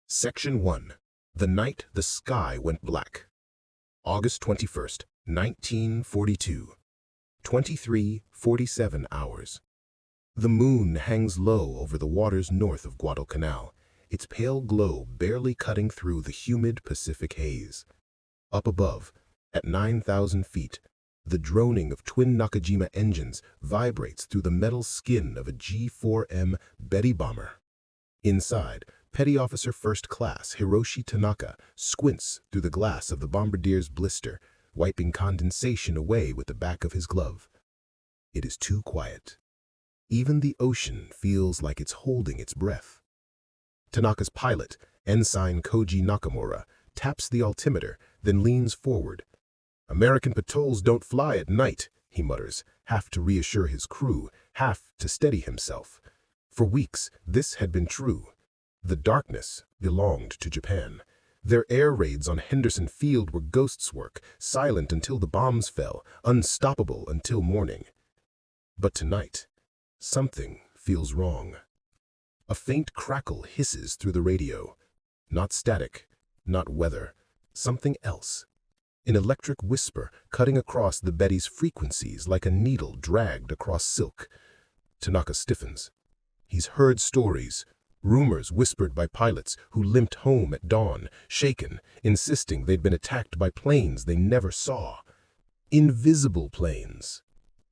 Section 1. The Night the Sky Went Black. August 21st, 1942. 23:47 hours. The moon hangs low over the waters north of Guadalcanal, its pale glow barely cutting through the humid Pacific haze. Up above, at 9,000 feet, the droning of twin Nakajima engines vibrates through the metal skin of a G-4M Betty bomber. Inside, Petty Officer First Class Hiroshi Tanaka squints through the glass of the bombardier's blister, wiping condensation away with the back of his glove. It is too quiet. Even the ocean feels like it's holding its breath. Tanaka's pilot, Ensign Koji Nakamura, taps the altimeter, then leans forward. "American patrols don't fly at night," he mutters, half to reassure his crew, half to steady himself. For weeks, this had been true. The darkness belonged to Japan. Their air raids on Henderson Field were ghosts' work, silent until the bombs fell, unstoppable until morning. But tonight, something feels wrong. A faint crackle hisses through the radio. Not static, not weather, something else. An electric whisper cutting across the Betty's frequencies like a needle dragged across silk. Tanaka stiffens. He's heard stories, rumors whispered by pilots who limped home at dawn, shaken, insisting they'd been attacked by planes they never saw. Invisible planes.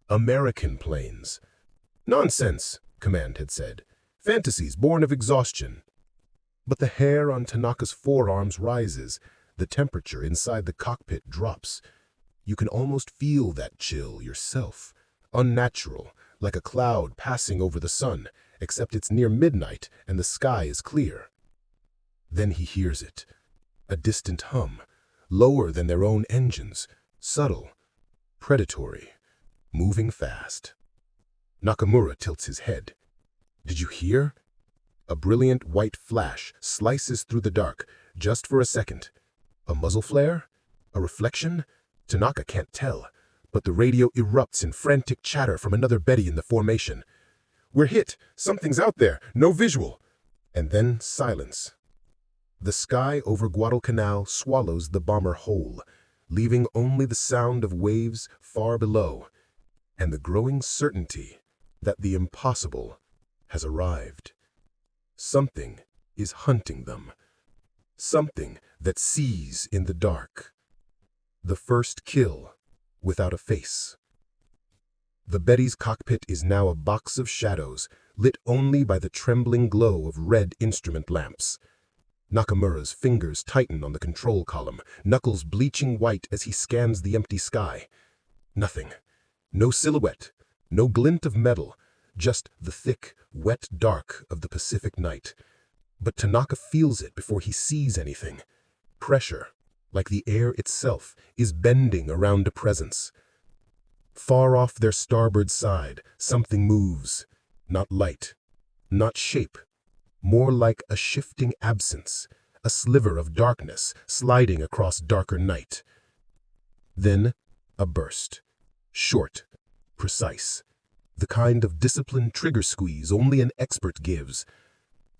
American planes. "Nonsense," Command had said. "Fantasies born of exhaustion." But the hair on Tanaka's forearms rises. The temperature inside the cockpit drops. You can almost feel that chill yourself. Unnatural, like a cloud passing over the sun, except it's near midnight and the sky is clear. Then he hears it. A distant hum, lower than their own engines, subtle, predatory, moving fast. Nakamura tilts his head. "Did you hear?" A brilliant white flash slices through the dark, just for a second. A muzzle flare? A reflection? Tanaka can't tell, but the radio erupts in frantic chatter from another Betty in the formation. "We're hit! Something's out there! No visual!" And then silence. The sky over Guadalcanal swallows the bomber whole, leaving only the sound of waves far below, and the growing certainty that the impossible has arrived. Something is hunting them. Something that sees in the dark. The first kill without a face. The Betty's cockpit is now a box of shadows, lit only by the trembling glow of red instrument lamps. Nakamura's fingers tighten on the control column, knuckles bleaching white as he scans the empty sky. Nothing. No silhouette, no glint of metal, just the thick, wet dark of the Pacific night. But Tanaka feels it before he sees anything. Pressure, like the air itself, is bending around a presence. Far off their starboard side, something moves. Not light, not shape. More like a shifting absence, a sliver of darkness sliding across darker night. Then, a burst. Short, precise. The kind of disciplined trigger squeeze only an expert gives.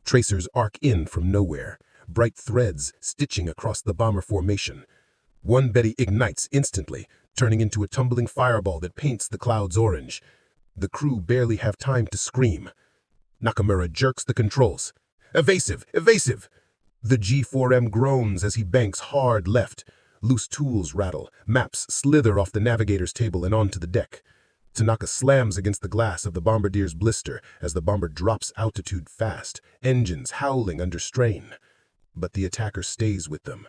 Tracers arc in from nowhere, bright threads stitching across the bomber formation. One Betty ignites instantly, turning into a tumbling fireball that paints the clouds orange. The crew barely have time to scream. Nakamura jerks the controls. "Evasive! Evasive!" The G-4M groans as he banks hard left. Loose tools rattle, maps slither off the navigator's table and onto the deck. Tanaka slams against the glass of the bombardier's blister as the bomber drops altitude fast, engines howling under strain. But the attacker stays with them.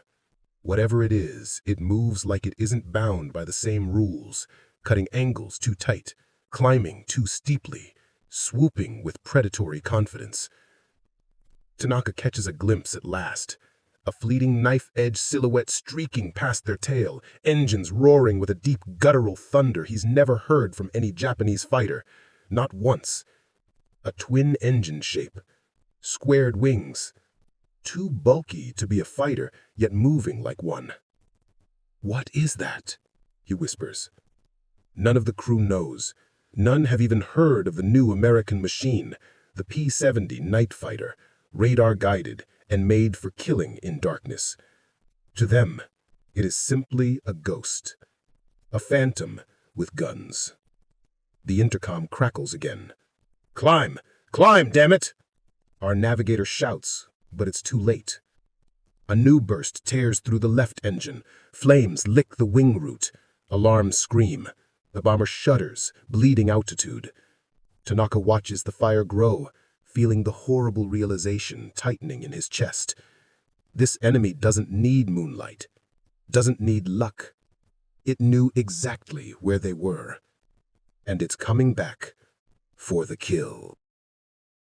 Whatever it is, it moves like it isn't bound by the same rules, cutting angles too tight, climbing too steeply, swooping with predatory confidence. Tanaka catches a glimpse at last. A fleeting knife-edge silhouette streaking past their tail, engines roaring with a deep guttural thunder he's never heard from any Japanese fighter. Not once. A twin engine shape. Squared wings. Too bulky to be a fighter, yet moving like one. "What is that?" he whispers. None of the crew knows. None have even heard of the new American machine, the P-70 Night Fighter, radar-guided, and made for killing in darkness. To them, it is simply a ghost, a phantom with guns. The intercom crackles again. "Climb! Climb, damn it!" Our navigator shouts, but it's too late. A new burst tears through the left engine. Flames lick the wing root. Alarms scream. The bomber shudders, bleeding altitude. Tanaka watches the fire grow, feeling the horrible realization tightening in his chest. This enemy doesn't need moonlight, doesn't need luck. It knew exactly where they were, and it's coming back for the kill.